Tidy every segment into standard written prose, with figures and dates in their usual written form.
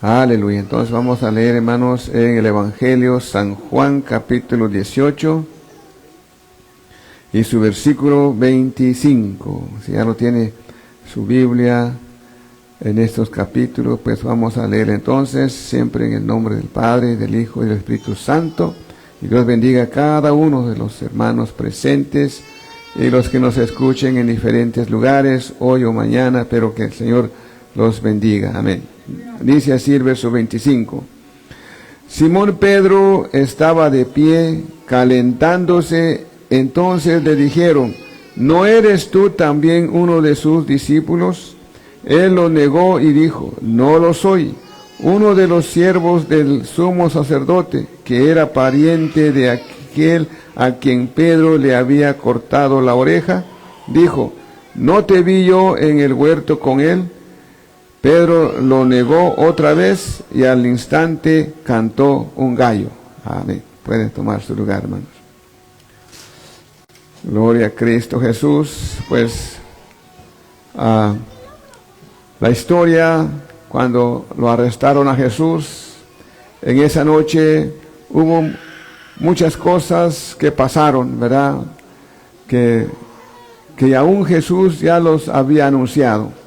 Aleluya. Entonces vamos a leer, hermanos, en el Evangelio San Juan, capítulo 18 y su versículo 25. Si ya lo tiene su Biblia en estos capítulos, pues vamos a leer entonces, siempre en el nombre del Padre, del Hijo y del Espíritu Santo. Y Dios bendiga a cada uno de los hermanos presentes y los que nos escuchen en diferentes lugares, hoy o mañana, pero que el Señor los bendiga. Amén. Dice así el verso 25. Simón Pedro estaba de pie, calentándose. Entonces le dijeron: ¿no eres tú también uno de sus discípulos? Él lo negó y dijo: no lo soy. Uno de los siervos del sumo sacerdote, que era pariente de aquel a quien Pedro le había cortado la oreja, dijo: ¿no te vi yo en el huerto con él? Pedro lo negó otra vez y al instante cantó un gallo. Amén. Pueden tomar su lugar, hermanos. Gloria a Cristo Jesús. Pues la historia, cuando lo arrestaron a Jesús, en esa noche hubo muchas cosas que pasaron, ¿verdad? Que aún Jesús ya los había anunciado.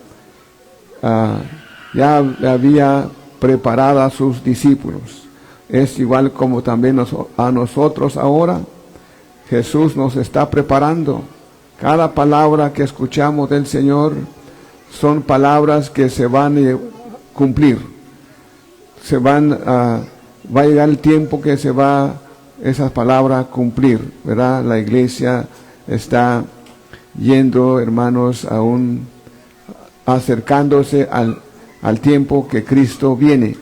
Ya había preparado a sus discípulos. Es igual como también a nosotros ahora. Jesús nos está preparando. Cada palabra que escuchamos del Señor son palabras que se van a cumplir. Va a llegar el tiempo que se va esas palabras a cumplir, ¿verdad? La iglesia está yendo, hermanos, aún acercándose al tiempo que Cristo viene.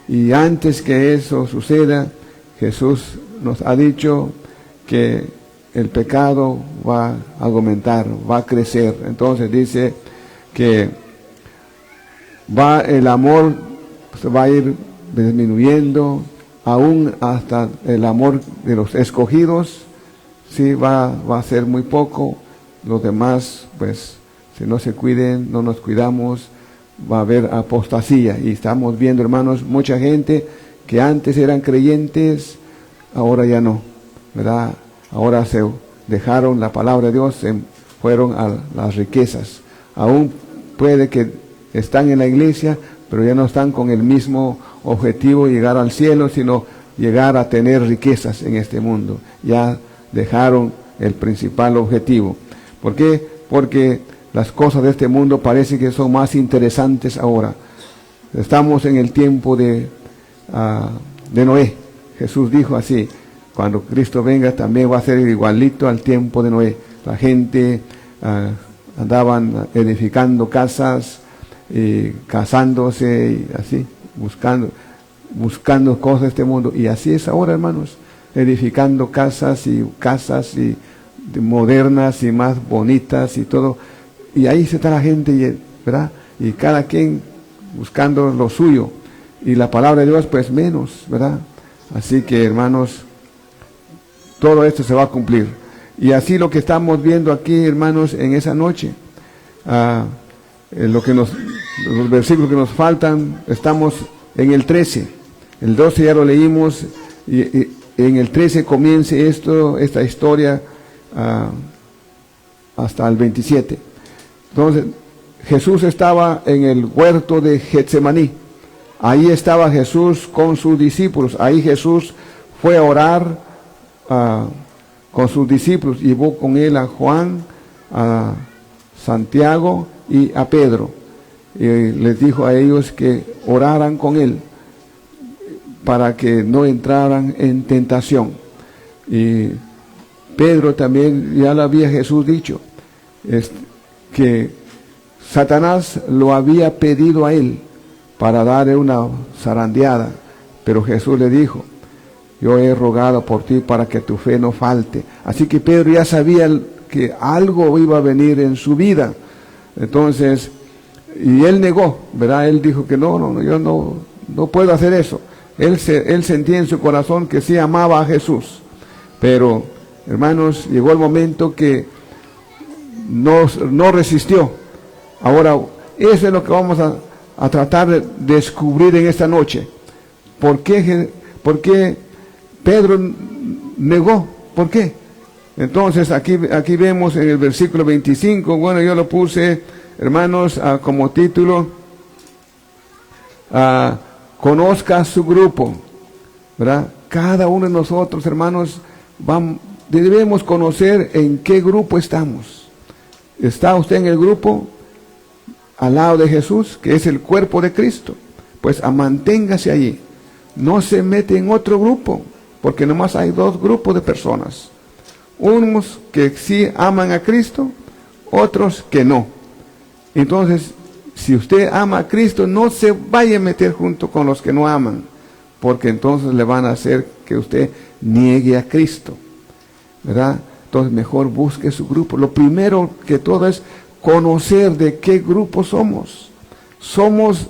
Y antes que eso suceda, Jesús nos ha dicho que el pecado va a aumentar, va a crecer. Entonces dice que el amor se va a ir disminuyendo, aún hasta el amor de los escogidos, sí va a ser muy poco. Los demás, pues, si no se cuiden, no nos cuidamos, va a haber apostasía. Y estamos viendo, hermanos, mucha gente que antes eran creyentes, ahora ya no, ¿verdad? Ahora se dejaron la palabra de Dios, se fueron a las riquezas. Aún puede que están en la iglesia, pero ya no están con el mismo objetivo, llegar al cielo, sino llegar a tener riquezas en este mundo. Ya dejaron el principal objetivo. ¿Por qué? Porque las cosas de este mundo parece que son más interesantes ahora. Estamos en el tiempo de Noé. Jesús dijo así: cuando Cristo venga también va a ser igualito al tiempo de Noé. La gente andaban edificando casas, casándose y así, buscando cosas de este mundo. Y así es ahora, hermanos, edificando casas y modernas y más bonitas y todo. Y ahí está la gente, ¿verdad? Y cada quien buscando lo suyo. Y la palabra de Dios, pues menos, ¿verdad? Así que, hermanos, todo esto se va a cumplir. Y así lo que estamos viendo aquí, hermanos, en esa noche, los versículos que nos faltan, estamos en el 13. El 12 ya lo leímos, y en el 13 comienza esta historia hasta el 27. Entonces, Jesús estaba en el huerto de Getsemaní. Ahí estaba Jesús con sus discípulos. Ahí Jesús fue a orar con sus discípulos. Llevó con él a Juan, a Santiago y a Pedro. Y les dijo a ellos que oraran con él para que no entraran en tentación. Y Pedro también, ya lo había Jesús dicho, que Satanás lo había pedido a él para darle una zarandeada, pero Jesús le dijo: yo he rogado por ti para que tu fe no falte. Así que Pedro ya sabía que algo iba a venir en su vida. Entonces, y él negó, ¿verdad? Él dijo que no, yo no puedo hacer eso. Él sentía en su corazón que sí amaba a Jesús, pero, hermanos, llegó el momento que no resistió. Ahora, eso es lo que vamos a tratar de descubrir en esta noche. ¿Por qué Pedro negó? ¿Por qué? Entonces aquí vemos en el versículo 25, bueno, yo lo puse, hermanos, como título, conozca su grupo, ¿verdad? Cada uno de nosotros, hermanos, debemos conocer en qué grupo estamos. ¿Está usted en el grupo al lado de Jesús, que es el cuerpo de Cristo? Pues manténgase allí. No se mete en otro grupo, porque nomás hay dos grupos de personas. Unos que sí aman a Cristo, otros que no. Entonces, si usted ama a Cristo, no se vaya a meter junto con los que no aman, porque entonces le van a hacer que usted niegue a Cristo, ¿verdad? Entonces mejor busque su grupo. Lo primero que todo es conocer de qué grupo somos. Somos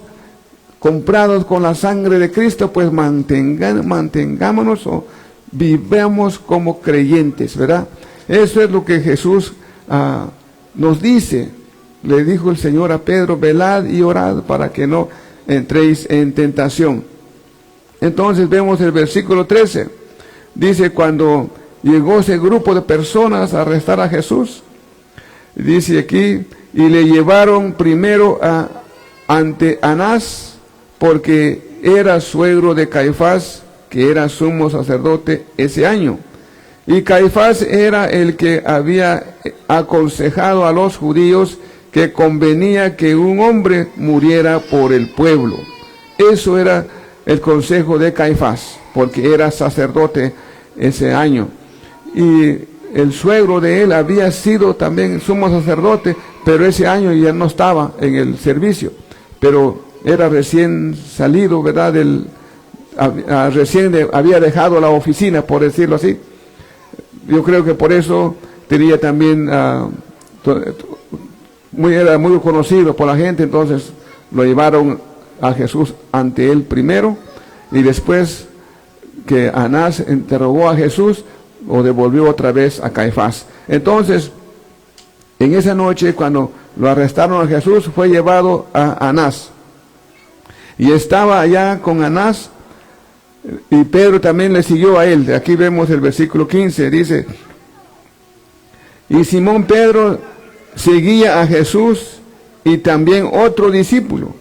comprados con la sangre de Cristo, pues mantengámonos o vivamos como creyentes, ¿verdad? Eso es lo que Jesús nos dice. Le dijo el Señor a Pedro: velad y orad para que no entréis en tentación. Entonces vemos el versículo 13. Dice, cuando llegó ese grupo de personas a arrestar a Jesús, dice aquí, y le llevaron primero ante Anás, porque era suegro de Caifás, que era sumo sacerdote ese año. Y Caifás era el que había aconsejado a los judíos que convenía que un hombre muriera por el pueblo. Eso era el consejo de Caifás, porque era sacerdote ese año. Y el suegro de él había sido también sumo sacerdote, pero ese año ya no estaba en el servicio, pero era recién salido, ¿verdad? Recién había dejado la oficina, por decirlo así. Yo creo que por eso tenía también, era muy conocido por la gente. Entonces lo llevaron a Jesús ante él primero, y después que Anás interrogó a Jesús, lo devolvió otra vez a Caifás. Entonces, en esa noche, cuando lo arrestaron a Jesús, fue llevado a Anás. Y estaba allá con Anás, y Pedro también le siguió a él. Aquí vemos el versículo 15, dice, y Simón Pedro seguía a Jesús y también otro discípulo.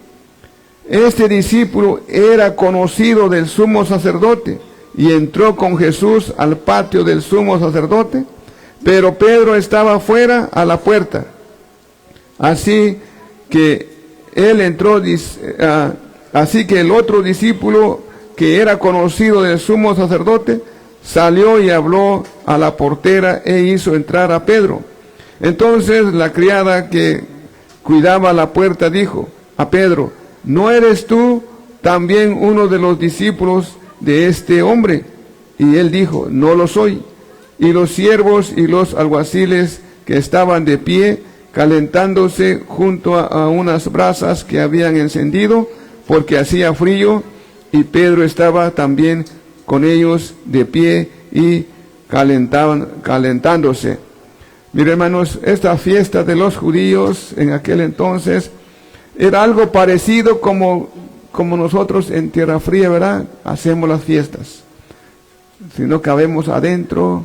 Este discípulo era conocido del sumo sacerdote y entró con Jesús al patio del sumo sacerdote, pero Pedro estaba fuera a la puerta. Así que él entró, así que el otro discípulo, que era conocido del sumo sacerdote, salió y habló a la portera e hizo entrar a Pedro. Entonces la criada que cuidaba la puerta dijo a Pedro: ¿no eres tú también uno de los discípulos de este hombre? Y él dijo: no lo soy. Y los siervos y los alguaciles que estaban de pie, calentándose junto a unas brasas que habían encendido, porque hacía frío, y Pedro estaba también con ellos de pie y calentándose. Miren, hermanos, esta fiesta de los judíos en aquel entonces era algo parecido como nosotros en Tierra Fría, ¿verdad? Hacemos las fiestas. Si no cabemos adentro,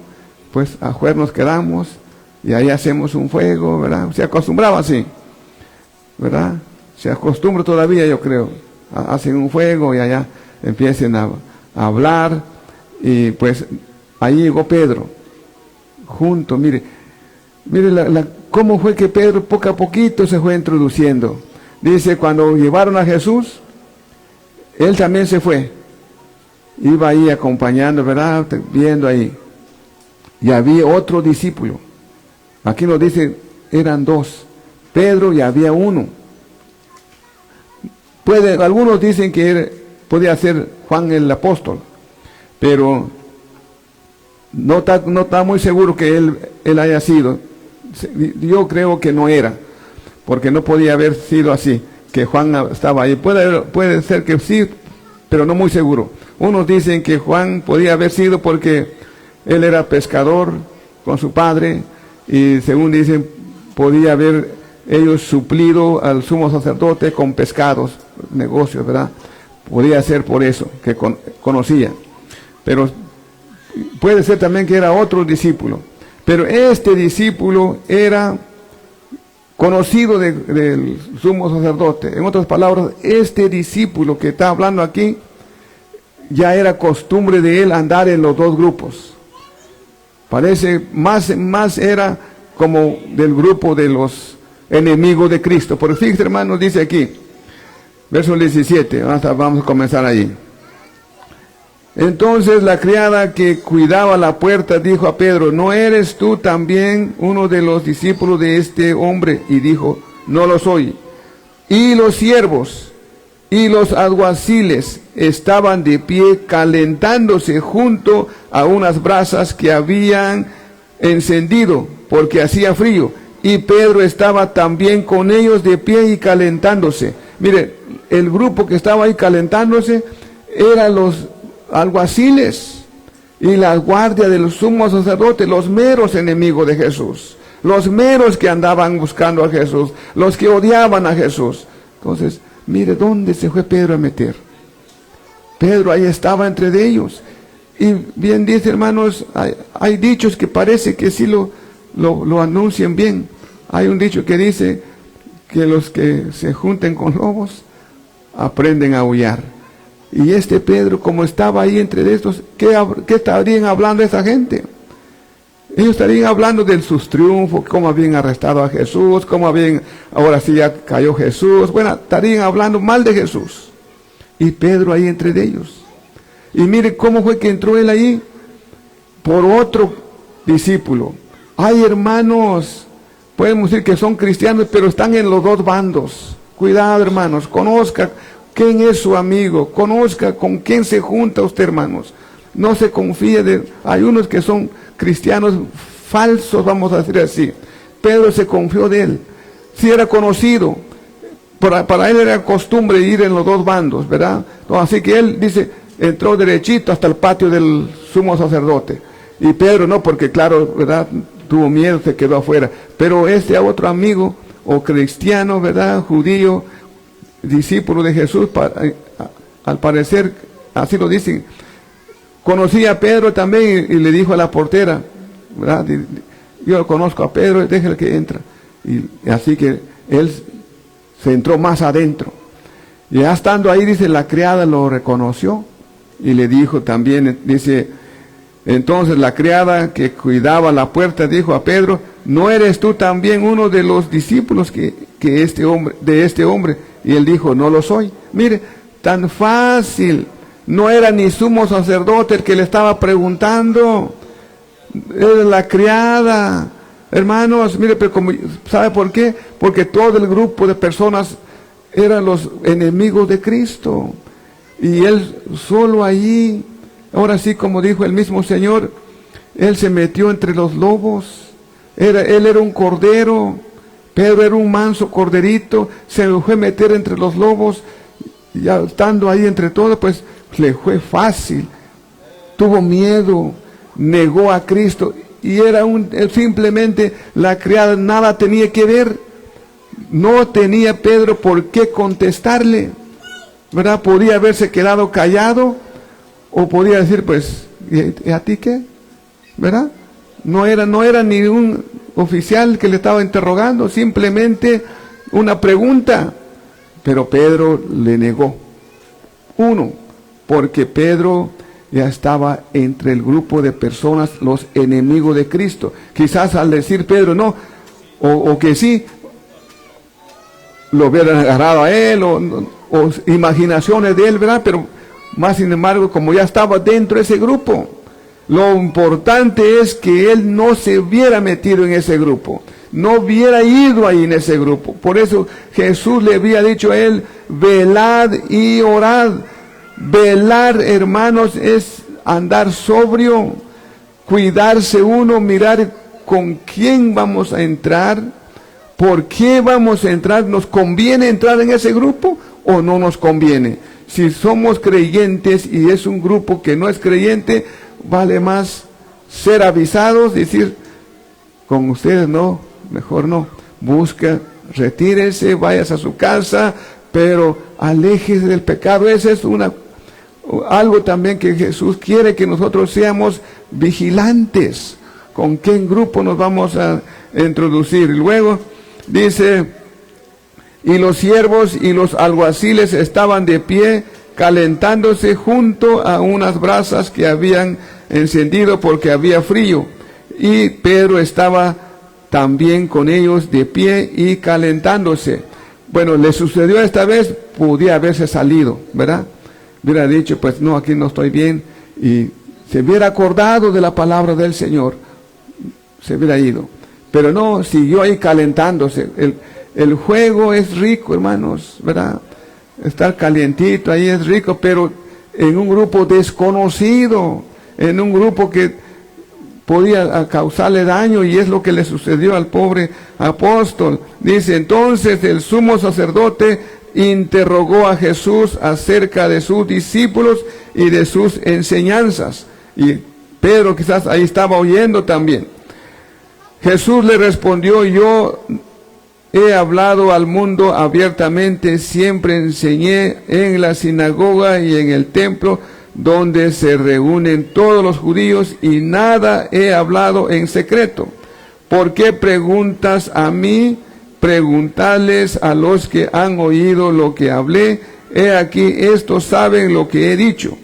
pues afuera nos quedamos y ahí hacemos un fuego, ¿verdad? Se acostumbraba así, ¿verdad? Se acostumbra todavía, yo creo. Hacen un fuego y allá empiecen a hablar, y pues ahí llegó Pedro, junto, mire cómo fue que Pedro poco a poquito se fue introduciendo. Dice, cuando llevaron a Jesús, él también se fue, iba ahí acompañando, ¿verdad? Viendo ahí, y había otro discípulo. Aquí nos dice, eran dos, Pedro y había uno. Algunos dicen que podía ser Juan el apóstol, pero no está muy seguro que él haya sido. Yo creo que no era, porque no podía haber sido así, que Juan estaba ahí. Puede ser que sí, pero no muy seguro. Unos dicen que Juan podía haber sido porque él era pescador con su padre, y según dicen, podía haber ellos suplido al sumo sacerdote con pescados, negocios, ¿verdad? Podría ser por eso, que conocía. Pero puede ser también que era otro discípulo. Pero este discípulo era conocido del sumo sacerdote. En otras palabras, este discípulo que está hablando aquí, ya era costumbre de él andar en los dos grupos. Parece, más era como del grupo de los enemigos de Cristo. Por fíjense, hermanos, dice aquí, verso 17, vamos a comenzar ahí. Entonces la criada que cuidaba la puerta dijo a Pedro, ¿no eres tú también uno de los discípulos de este hombre? Y dijo, no lo soy. Y los siervos y los alguaciles estaban de pie calentándose junto a unas brasas que habían encendido, porque hacía frío. Y Pedro estaba también con ellos de pie y calentándose. Mire, el grupo que estaba ahí calentándose eran los alguaciles y la guardia del sumo sacerdote, los meros enemigos de Jesús, los meros que andaban buscando a Jesús, los que odiaban a Jesús. Entonces, mire dónde se fue Pedro a meter. Pedro ahí estaba entre de ellos. Y bien dice, hermanos, hay dichos que parece que sí lo anuncian bien. Hay un dicho que dice que los que se junten con lobos aprenden a aullar. Y este Pedro, como estaba ahí entre estos, ¿qué estarían hablando esa gente? Ellos estarían hablando de sus triunfos, cómo habían arrestado a Jesús, ahora sí ya cayó Jesús. Bueno, estarían hablando mal de Jesús. Y Pedro ahí entre ellos. Y mire cómo fue que entró él ahí, por otro discípulo. Hay hermanos, podemos decir que son cristianos, pero están en los dos bandos. Cuidado, hermanos, conozca quién es su amigo, conozca con quién se junta usted, hermanos. No se confíe hay unos que son cristianos falsos, vamos a decir así. Pedro se confió de él. Si era conocido, para él era costumbre ir en los dos bandos, ¿verdad? Así que él dice, entró derechito hasta el patio del sumo sacerdote. Y Pedro no, porque claro, ¿verdad? Tuvo miedo, se quedó afuera. Pero este otro amigo, o cristiano, ¿verdad? Judío, discípulo de Jesús, al parecer, así lo dicen, conocía a Pedro también y le dijo a la portera, ¿verdad? Yo conozco a Pedro, déjale que entra. Y así que él se entró más adentro. Y ya estando ahí, dice, la criada lo reconoció y le dijo también, dice, entonces la criada que cuidaba la puerta dijo a Pedro, ¿no eres tú también uno de los discípulos de este hombre? Y él dijo, no lo soy. Mire, tan fácil. No era ni sumo sacerdote el que le estaba preguntando. Era la criada. Hermanos, mire, pero ¿sabe por qué? Porque todo el grupo de personas eran los enemigos de Cristo. Y él solo allí, ahora sí, como dijo el mismo Señor, él se metió entre los lobos. Él era un cordero. Pedro era un manso corderito, se fue a meter entre los lobos, ya estando ahí entre todos, pues le fue fácil, tuvo miedo, negó a Cristo, y era simplemente la criada, nada tenía que ver, no tenía Pedro por qué contestarle, ¿verdad? Podía haberse quedado callado, o podía decir, pues, ¿y a ti qué? ¿Verdad? No era ni un oficial que le estaba interrogando, simplemente una pregunta. Pero Pedro le negó. Uno, porque Pedro ya estaba entre el grupo de personas, los enemigos de Cristo. Quizás al decir Pedro no, o que sí, lo hubieran agarrado a él, o imaginaciones de él, ¿verdad? Pero más sin embargo, como ya estaba dentro de ese grupo, lo importante es que él no se hubiera metido en ese grupo, no hubiera ido ahí en ese grupo. Por eso Jesús le había dicho a él, velad y orad. Velar, hermanos, es andar sobrio, cuidarse uno, mirar con quién vamos a entrar, por qué vamos a entrar, ¿nos conviene entrar en ese grupo o no nos conviene? Si somos creyentes y es un grupo que no es creyente, vale más ser avisados, decir, con ustedes no, mejor no. Busca retírese, váyase a su casa, pero aléjese del pecado. Ese es algo también que Jesús quiere, que nosotros seamos vigilantes con qué grupo nos vamos a introducir. Luego dice, y los siervos y los alguaciles estaban de pie, calentándose junto a unas brasas que habían encendido porque había frío. Y Pedro estaba también con ellos de pie y calentándose. Bueno, le sucedió esta vez, podía haberse salido, ¿verdad? Hubiera dicho, pues no, aquí no estoy bien, y se hubiera acordado de la palabra del Señor, se hubiera ido. Pero no, siguió ahí calentándose. El juego es rico, hermanos, ¿verdad? Estar calientito ahí es rico, pero en un grupo desconocido, en un grupo que podía causarle daño, y es lo que le sucedió al pobre apóstol. Dice, entonces el sumo sacerdote interrogó a Jesús acerca de sus discípulos y de sus enseñanzas. Y Pedro quizás ahí estaba oyendo también. Jesús le respondió, yo he hablado al mundo abiertamente, siempre enseñé en la sinagoga y en el templo donde se reúnen todos los judíos, y nada he hablado en secreto. ¿Por qué preguntas a mí? Preguntadles a los que han oído lo que hablé. He aquí, estos saben lo que he dicho.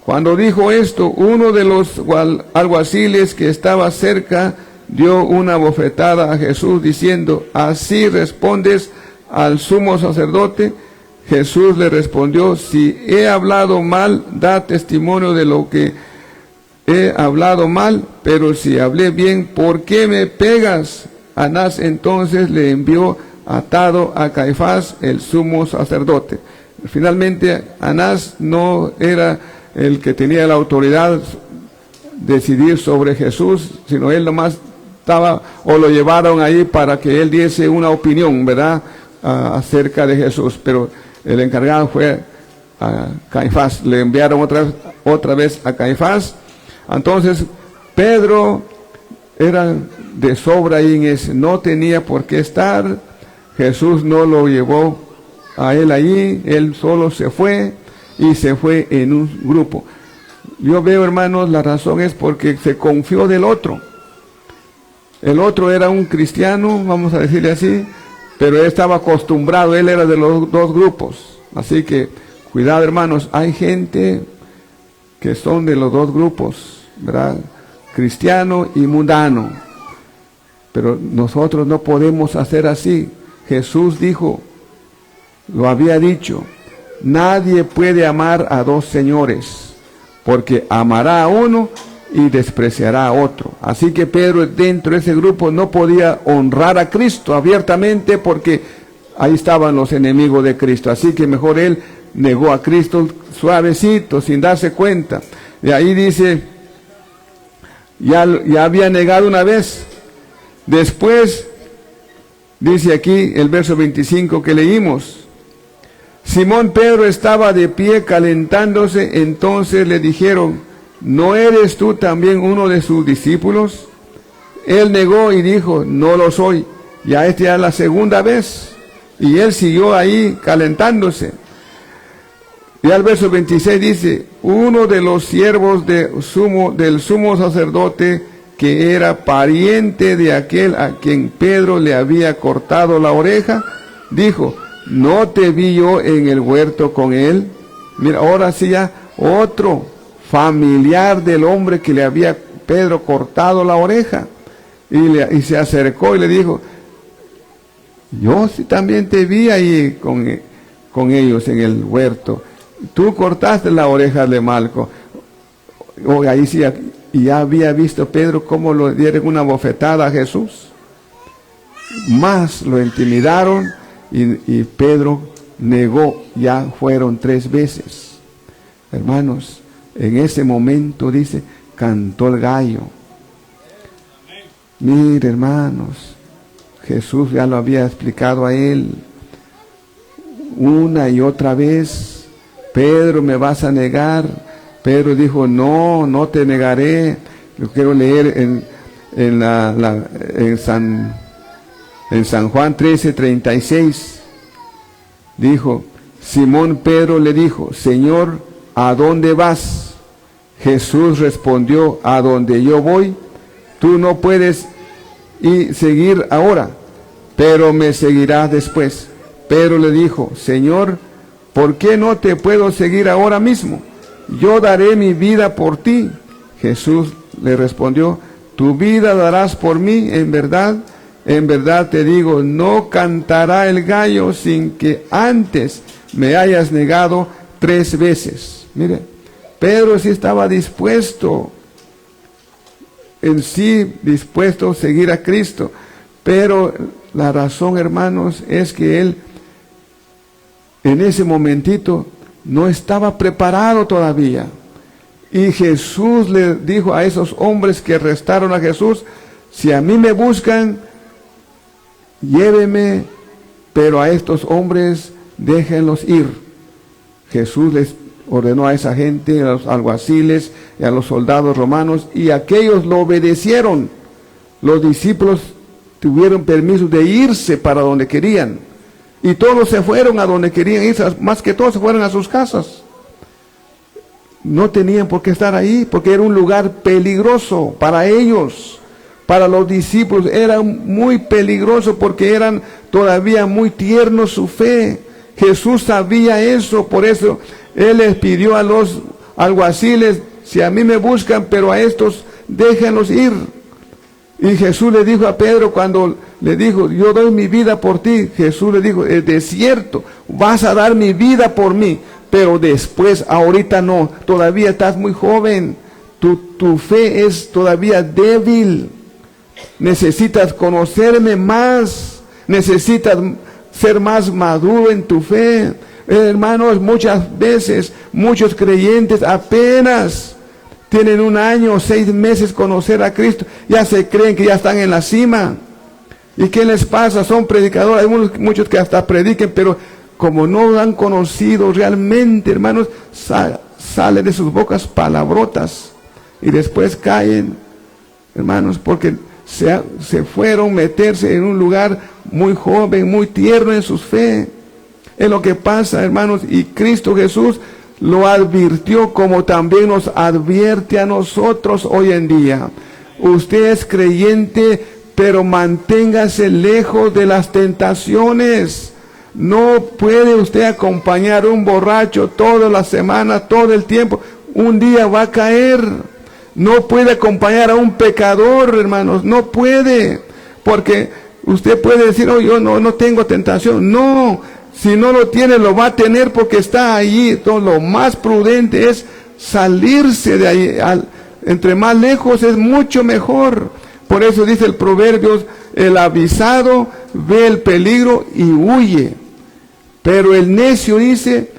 Cuando dijo esto, uno de los alguaciles que estaba cerca dio una bofetada a Jesús diciendo, ¿así respondes al sumo sacerdote? Jesús le respondió, si he hablado mal, da testimonio de lo que he hablado mal, pero si hablé bien, ¿por qué me pegas? Anás entonces le envió atado a Caifás, el sumo sacerdote. Finalmente, Anás no era el que tenía la autoridad de decidir sobre Jesús, sino él nomás estaba, o lo llevaron ahí para que él diese una opinión, ¿verdad?, acerca de Jesús. Pero el encargado fue a Caifás, le enviaron otra vez a Caifás. Entonces, Pedro era de sobra ahí en ese, no tenía por qué estar. Jesús no lo llevó a él allí, él solo se fue, y se fue en un grupo. Yo veo, hermanos, la razón es porque se confió del otro. El otro era un cristiano, vamos a decirle así, pero él estaba acostumbrado, él era de los dos grupos. Así que, cuidado, hermanos, hay gente que son de los dos grupos, ¿verdad?, cristiano y mundano. Pero nosotros no podemos hacer así. Jesús dijo, lo había dicho, nadie puede amar a dos señores, porque amará a uno y despreciará a otro. Así que Pedro, dentro de ese grupo, no podía honrar a Cristo abiertamente, porque ahí estaban los enemigos de Cristo. Así que mejor él negó a Cristo suavecito, sin darse cuenta. Y ahí dice, ya había negado una vez. Después, dice aquí el verso 25 que leímos, Simón Pedro estaba de pie calentándose, entonces le dijeron, ¿no eres tú también uno de sus discípulos? Él negó y dijo, no lo soy. Ya esta es la segunda vez. Y él siguió ahí calentándose. Y al verso 26 dice, uno de los siervos del sumo sacerdote, que era pariente de aquel a quien Pedro le había cortado la oreja, dijo, ¿no te vi yo en el huerto con él? Mira, ahora sí ya otro familiar del hombre que le había Pedro cortado la oreja. Y se acercó y le dijo, yo sí también te vi ahí con ellos en el huerto. Tú cortaste la oreja de Malco. Ahí sí, y ya había visto Pedro cómo lo dieron una bofetada a Jesús. Más lo intimidaron y Pedro negó. Ya fueron 3 veces. Hermanos, en ese momento dice, cantó el gallo. Mire, hermanos, Jesús ya lo había explicado a él una y otra vez. Pedro, ¿me vas a negar? Pedro dijo, no, no te negaré. Yo quiero leer en En San Juan 13:36 dijo, Simón Pedro le dijo, Señor, ¿a dónde vas? Jesús respondió, a donde yo voy, tú no puedes seguir ahora, pero me seguirás después. Pedro le dijo, Señor, ¿por qué no te puedo seguir ahora mismo? Yo daré mi vida por ti. Jesús le respondió, tu vida darás por mí, en verdad te digo, no cantará el gallo sin que antes me hayas negado 3 veces. Mire, Pedro sí estaba dispuesto, dispuesto a seguir a Cristo, pero la razón, hermanos, es que él en ese momentito no estaba preparado todavía. Y Jesús le dijo a esos hombres que arrestaron a Jesús, si a mí me buscan, llévenme, pero a estos hombres déjenlos ir. Jesús les ordenó a esa gente, a los alguaciles y a los soldados romanos, y aquellos lo obedecieron. Los discípulos tuvieron permiso de irse para donde querían, y todos se fueron a donde querían irse, más que todos se fueron a sus casas. No tenían por qué estar ahí, porque era un lugar peligroso para ellos. Para los discípulos era muy peligroso porque eran todavía muy tiernos su fe. Jesús sabía eso, por eso Él les pidió a los alguaciles, si a mí me buscan, pero a estos déjenlos ir. Y Jesús le dijo a Pedro cuando le dijo, yo doy mi vida por ti, Jesús le dijo, es cierto, vas a dar mi vida por mí, pero después, ahorita no, todavía estás muy joven, tu fe es todavía débil, necesitas conocerme más, necesitas ser más maduro en tu fe. Hermanos, muchas veces, muchos creyentes apenas tienen 1 año o 6 meses conocer a Cristo, ya se creen que ya están en la cima. ¿Y qué les pasa? Son predicadores, hay muchos que hasta prediquen, pero como no han conocido realmente, hermanos, salen de sus bocas palabrotas y después caen, hermanos, porque se fueron a meterse en un lugar muy joven, muy tierno en su fe. Es lo que pasa, hermanos, y Cristo Jesús lo advirtió, como también nos advierte a nosotros hoy en día. Usted es creyente, pero manténgase lejos de las tentaciones. No puede usted acompañar a un borracho toda la semana, todo el tiempo. Un día va a caer. No puede acompañar a un pecador, hermanos. No puede. Porque usted puede decir, oh, yo no tengo tentación. No, si no lo tiene, lo va a tener porque está allí. Entonces, lo más prudente es salirse de ahí. Entre más lejos es mucho mejor. Por eso dice el Proverbios, el avisado ve el peligro y huye. Pero el necio dice,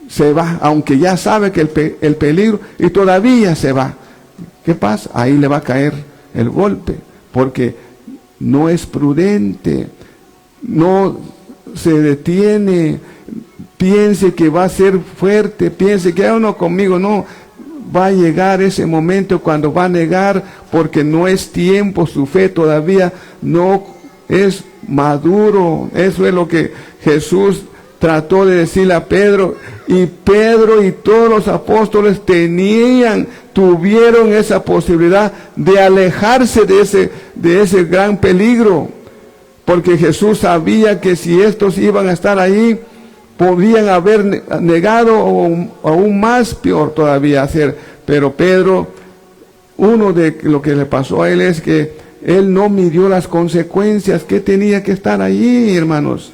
se va, aunque ya sabe que el peligro, y todavía se va. ¿Qué pasa? Ahí le va a caer el golpe, porque no es prudente, no se detiene, piense que va a ser fuerte, piense que no conmigo, no. Va a llegar ese momento cuando va a negar, porque no es tiempo, su fe todavía no es maduro. Eso es lo que Jesús trató de decirle a Pedro, y Pedro y todos los apóstoles tuvieron esa posibilidad de alejarse de ese gran peligro, porque Jesús sabía que si estos iban a estar ahí, podían haber negado o aún más peor todavía hacer. Pero Pedro, uno de lo que le pasó a él es que él no midió las consecuencias, que tenía que estar allí, hermanos.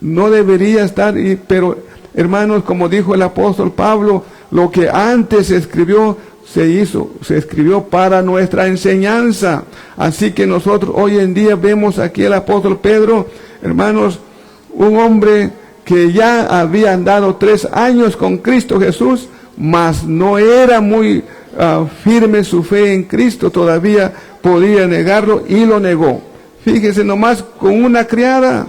No debería estar, pero hermanos, como dijo el apóstol Pablo, lo que antes se escribió, se escribió para nuestra enseñanza. Así que nosotros hoy en día vemos aquí el apóstol Pedro, hermanos, un hombre que ya había andado 3 años con Cristo Jesús, mas no era muy firme su fe en Cristo, todavía podía negarlo y lo negó. Fíjese nomás, con una criada,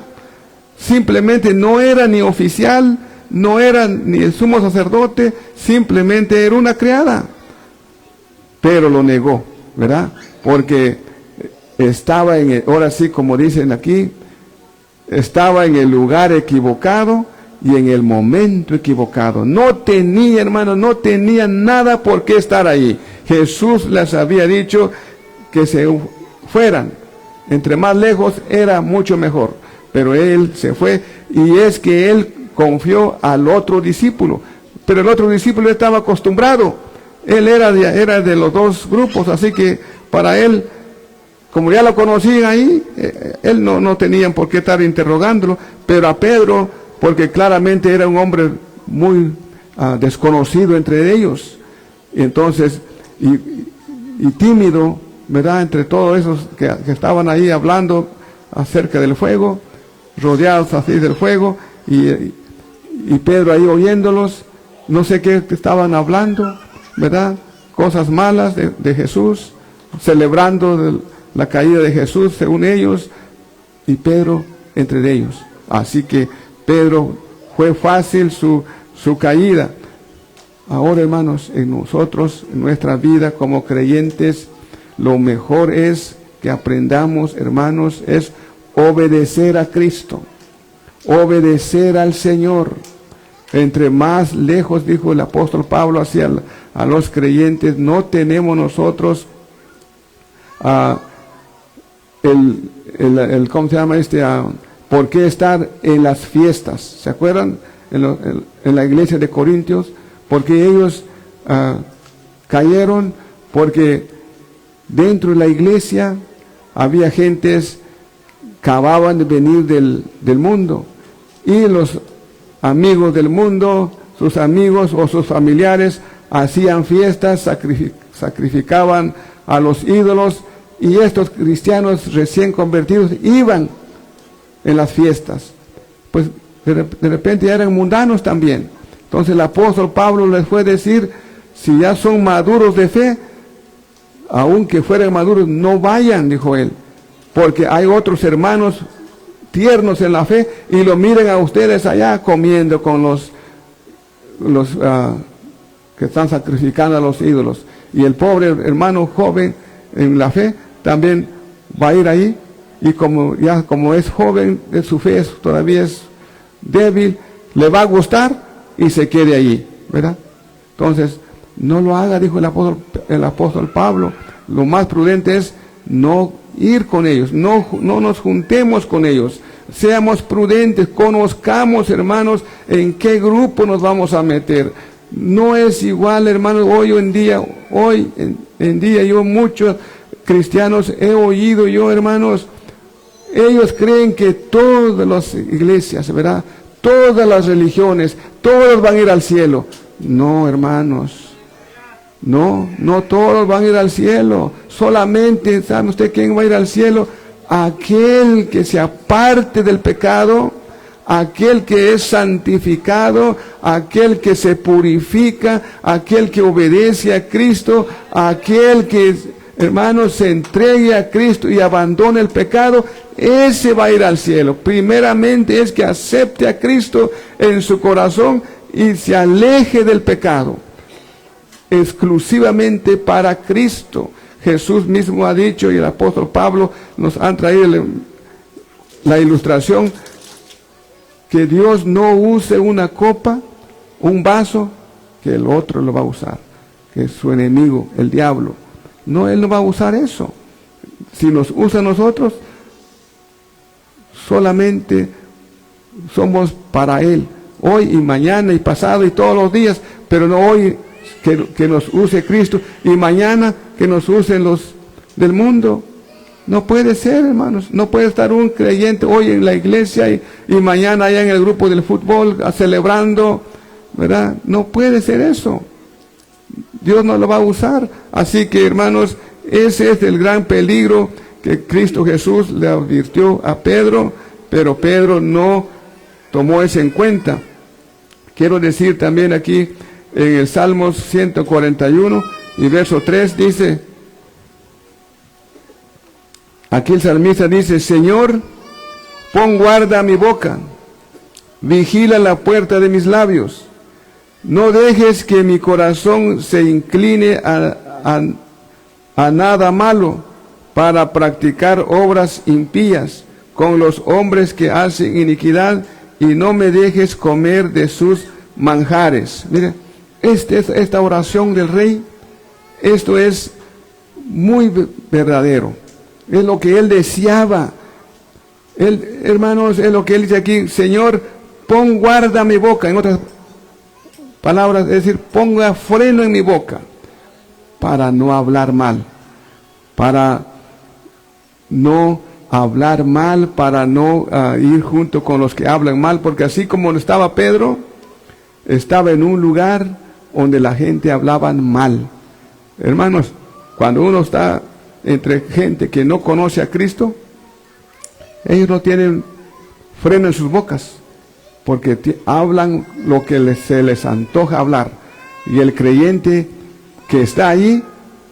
simplemente no era ni oficial, no era ni el sumo sacerdote, simplemente era una criada, pero lo negó, ¿verdad? Porque estaba ahora sí, como dicen aquí, estaba en el lugar equivocado y en el momento equivocado. No tenía, hermanos, no tenía nada por qué estar ahí. Jesús les había dicho que se fueran. Entre más lejos era mucho mejor. Pero él se fue, y es que él confió al otro discípulo. Pero el otro discípulo estaba acostumbrado. Él era de los dos grupos, así que para él, como ya lo conocían ahí, él no tenían por qué estar interrogándolo. Pero a Pedro, porque claramente era un hombre muy desconocido entre ellos, entonces, y tímido, ¿verdad? Entre todos esos que estaban ahí hablando acerca del fuego, rodeados así del fuego, y Pedro ahí oyéndolos, no sé qué estaban hablando, ¿verdad? Cosas malas de Jesús, celebrando la caída de Jesús según ellos, y Pedro entre ellos. Así que Pedro, fue fácil su caída. Ahora, hermanos, en nosotros, en nuestra vida como creyentes, lo mejor es que aprendamos, hermanos, es obedecer a Cristo, obedecer al Señor. Entre más lejos, dijo el apóstol Pablo hacia a los creyentes, no tenemos nosotros ¿cómo se llama por qué estar en las fiestas? ¿Se acuerdan? En la iglesia de Corintios, porque ellos cayeron, porque dentro de la iglesia había gentes que acababan de venir del mundo, y los amigos del mundo, sus amigos o sus familiares, hacían fiestas, sacrificaban a los ídolos, y estos cristianos recién convertidos iban en las fiestas. Pues de repente ya eran mundanos también. Entonces el apóstol Pablo les fue a decir, si ya son maduros de fe, aunque fueran maduros, no vayan, dijo él, porque hay otros hermanos tiernos en la fe, y lo miren a ustedes allá comiendo con los que están sacrificando a los ídolos. Y el pobre hermano joven en la fe también va a ir ahí, y como es joven, su fe todavía es débil, le va a gustar y se quede allí, ¿verdad? Entonces, no lo haga, dijo el apóstol Pablo. Lo más prudente es no ir con ellos, no nos juntemos con ellos. Seamos prudentes, conozcamos, hermanos, en qué grupo nos vamos a meter. No es igual, hermanos, hoy en día yo muchos cristianos he oído hermanos, ellos creen que todas las iglesias, ¿verdad? Todas las religiones, todos van a ir al cielo. No, hermanos, no todos van a ir al cielo. Solamente, ¿sabe usted quién va a ir al cielo? Aquel que se aparte del pecado, aquel que es santificado, aquel que se purifica, aquel que obedece a Cristo, aquel que, hermanos, se entregue a Cristo y abandone el pecado. Ese va a ir al cielo. Primeramente es que acepte a Cristo en su corazón y se aleje del pecado, exclusivamente para Cristo. Jesús mismo ha dicho, y el apóstol Pablo nos han traído la ilustración, que Dios no use una copa, un vaso, que el otro lo va a usar, que es su enemigo, el diablo. No, Él no va a usar eso. Si nos usa a nosotros, solamente somos para Él, hoy y mañana y pasado y todos los días, pero no hoy que nos use Cristo y mañana que nos usen los del mundo. No puede ser, hermanos. No puede estar un creyente hoy en la iglesia y mañana allá en el grupo del fútbol celebrando, ¿verdad? No puede ser eso. Dios no lo va a usar. Así que, hermanos, ese es el gran peligro que Cristo Jesús le advirtió a Pedro, pero Pedro no tomó eso en cuenta. Quiero decir también aquí en el Salmos 141 y verso 3 dice, aquí el salmista dice, Señor, pon guarda a mi boca, vigila la puerta de mis labios, no dejes que mi corazón se incline a nada malo, para practicar obras impías con los hombres que hacen iniquidad, y no me dejes comer de sus manjares. Mire, esta oración del rey, esto es muy verdadero. Es lo que él deseaba. Hermanos, es lo que él dice aquí: Señor, pon guarda mi boca. En otras palabras, es decir, ponga freno en mi boca para no hablar mal, para no hablar mal, para no ir junto con los que hablan mal, porque así como estaba Pedro, estaba en un lugar donde la gente hablaba mal. Hermanos, cuando uno está entre gente que no conoce a Cristo, ellos no tienen freno en sus bocas, porque hablan lo que se les antoja hablar. Y el creyente que está allí,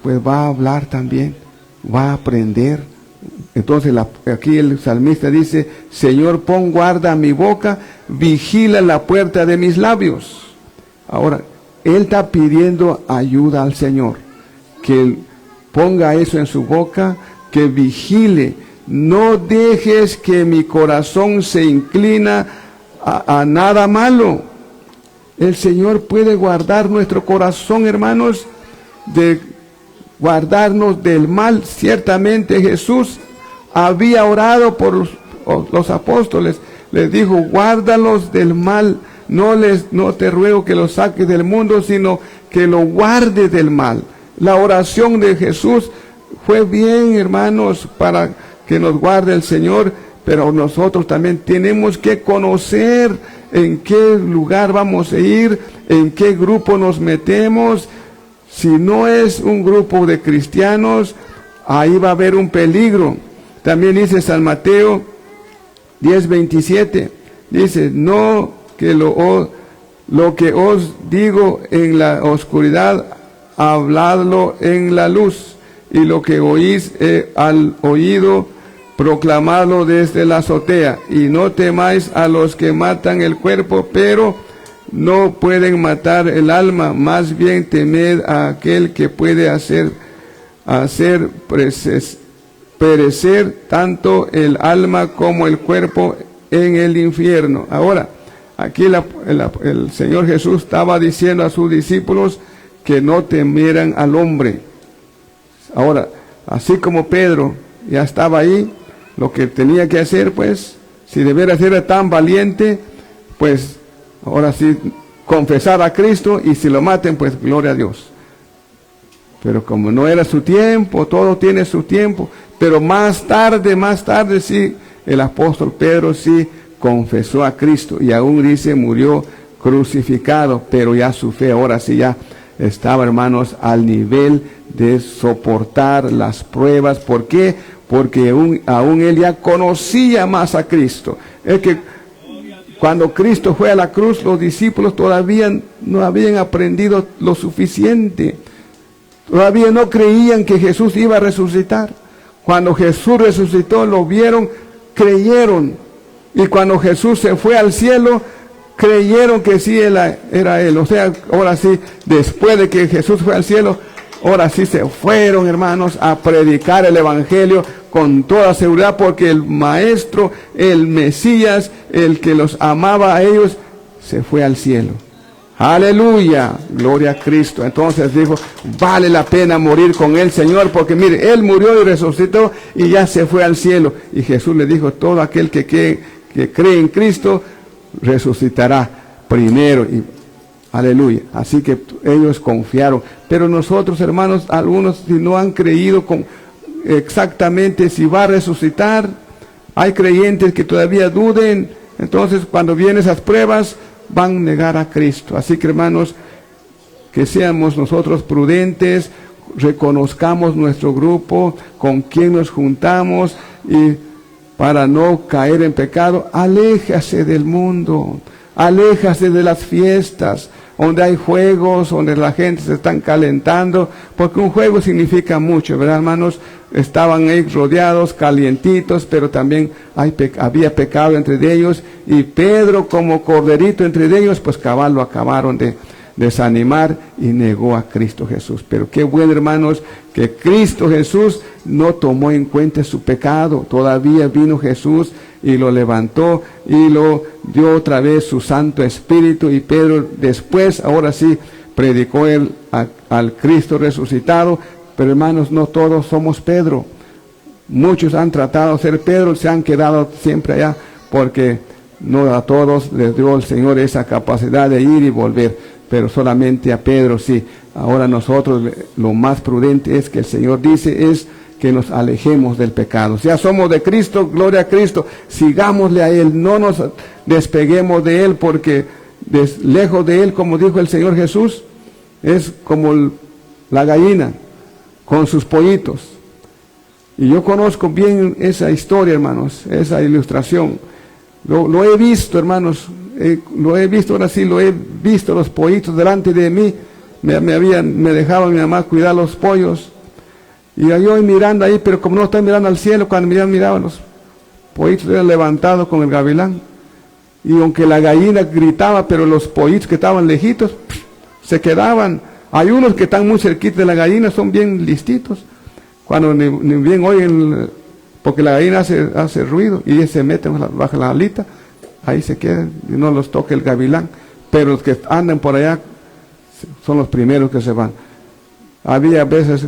pues va a hablar también, va a aprender. Entonces aquí el salmista dice: Señor, pon guarda a mi boca, vigila la puerta de mis labios. Ahora, él está pidiendo ayuda al Señor, que ponga eso en su boca, que vigile. No dejes que mi corazón se inclina a nada malo. El Señor puede guardar nuestro corazón, hermanos, de guardarnos del mal. Ciertamente Jesús había orado por los apóstoles, les dijo: guárdalos del mal, no te ruego que los saques del mundo, sino que lo guardes del mal. La oración de Jesús fue bien, hermanos, para que nos guarde el Señor, pero nosotros también tenemos que conocer en qué lugar vamos a ir, en qué grupo nos metemos. Si no es un grupo de cristianos, ahí va a haber un peligro. También dice San Mateo 10:27, dice: no que lo que os digo en la oscuridad, habladlo en la luz, y lo que oís al oído, proclamadlo desde la azotea. Y no temáis a los que matan el cuerpo, pero no pueden matar el alma. Más bien temed a aquel que puede hacer perecer tanto el alma como el cuerpo en el infierno. Ahora, aquí el Señor Jesús estaba diciendo a sus discípulos que no temieran al hombre. Ahora, así como Pedro ya estaba ahí, lo que tenía que hacer, pues, si de veras era tan valiente, pues, ahora sí, confesar a Cristo, y si lo maten, pues, gloria a Dios. Pero como no era su tiempo, todo tiene su tiempo, pero más tarde, sí, el apóstol Pedro sí confesó a Cristo, y aún dice, murió crucificado, pero ya su fe, ahora sí ya estaba, hermanos, al nivel de soportar las pruebas. ¿Por qué? Porque aún él ya conocía más a Cristo. Es que cuando Cristo fue a la cruz, los discípulos todavía no habían aprendido lo suficiente. Todavía no creían que Jesús iba a resucitar. Cuando Jesús resucitó, lo vieron, creyeron. Y cuando Jesús se fue al cielo, creyeron que sí era Él. O sea, ahora sí, después de que Jesús fue al cielo, ahora sí se fueron, hermanos, a predicar el Evangelio con toda seguridad, porque el Maestro, el Mesías, el que los amaba a ellos, se fue al cielo. Aleluya, gloria a Cristo. Entonces dijo, vale la pena morir con el Señor, porque mire, Él murió y resucitó y ya se fue al cielo. Y Jesús le dijo, todo aquel que cree en Cristo, resucitará primero. Y aleluya. Así que ellos confiaron. Pero nosotros, hermanos, algunos si no han creído exactamente si va a resucitar, hay creyentes que todavía duden. Entonces cuando vienen esas pruebas, van a negar a Cristo. Así que, hermanos, que seamos nosotros prudentes, reconozcamos nuestro grupo, con quien nos juntamos, y para no caer en pecado, aléjase del mundo, aléjase de las fiestas, donde hay juegos, donde la gente se están calentando, porque un juego significa mucho, ¿verdad, hermanos? Estaban ahí rodeados, calientitos, pero también había pecado entre ellos, y Pedro, como corderito entre ellos, pues cabal lo acabaron de desanimar y negó a Cristo Jesús. Pero qué bueno, hermanos, que Cristo Jesús no tomó en cuenta su pecado. Todavía vino Jesús y lo levantó y lo dio otra vez su Santo Espíritu, y Pedro después, ahora sí, predicó él al Cristo resucitado. Pero hermanos, no todos somos Pedro. Muchos han tratado de ser Pedro, se han quedado siempre allá, porque no a todos les dio el Señor esa capacidad de ir y volver, pero solamente a Pedro sí. Ahora nosotros lo más prudente es que el Señor dice es que nos alejemos del pecado. Ya somos de Cristo, gloria a Cristo, sigámosle a Él, no nos despeguemos de Él, porque lejos de Él, como dijo el Señor Jesús, es como la gallina con sus pollitos. Y yo conozco bien esa historia, hermanos, esa ilustración. Lo he visto, hermanos, lo he visto, ahora sí lo he visto, los pollitos delante de mí. Me dejaba mi mamá cuidar los pollos. Y yo mirando ahí, pero como no estaba mirando al cielo, cuando miraba los pollitos eran levantados con el gavilán. Y aunque la gallina gritaba, pero los pollitos que estaban lejitos, se quedaban. Hay unos que están muy cerquitos de la gallina, son bien listitos. Cuando ni bien oyen, porque la gallina hace ruido y ellos se meten bajo la alita, ahí se quedan y no los toca el gavilán. Pero los que andan por allá son los primeros que se van. Había veces,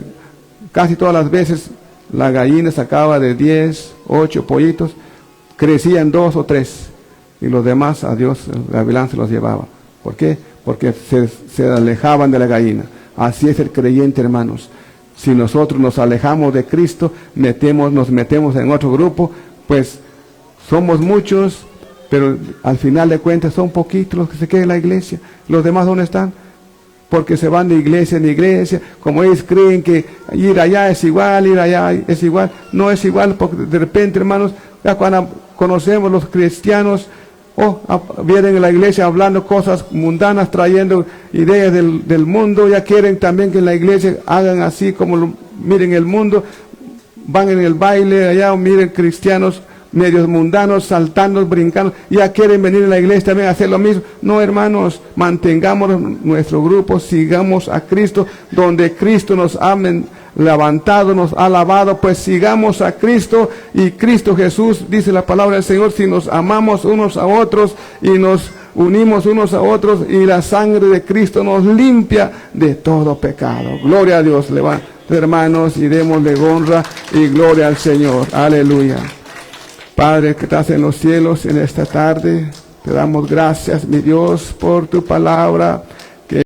casi todas las veces, la gallina sacaba de 10, 8 pollitos, crecían 2 o 3 y los demás, adiós, el gavilán se los llevaba. ¿Por qué? Porque se alejaban de la gallina. Así es el creyente, hermanos. Si nosotros nos alejamos de Cristo, nos metemos en otro grupo, pues somos muchos, pero al final de cuentas son poquitos los que se quedan en la iglesia. ¿Los demás dónde están? Porque se van de iglesia en iglesia, como ellos creen que ir allá es igual, ir allá es igual. No es igual, porque de repente, hermanos, ya cuando conocemos los cristianos, vienen en la iglesia hablando cosas mundanas, trayendo ideas del mundo, ya quieren también que en la iglesia hagan así como miren el mundo, van en el baile allá, o miren cristianos medios mundanos, saltando, brincando, ya quieren venir a la iglesia también a hacer lo mismo. No, hermanos, mantengamos nuestro grupo, sigamos a Cristo, donde Cristo nos ha levantado, nos ha lavado, pues sigamos a Cristo, y Cristo Jesús, dice la palabra del Señor, si nos amamos unos a otros y nos unimos unos a otros, y la sangre de Cristo nos limpia de todo pecado. Gloria a Dios. Levanta, hermanos, y démosle honra y gloria al Señor. Aleluya. Padre que estás en los cielos, en esta tarde, te damos gracias, mi Dios, por tu palabra.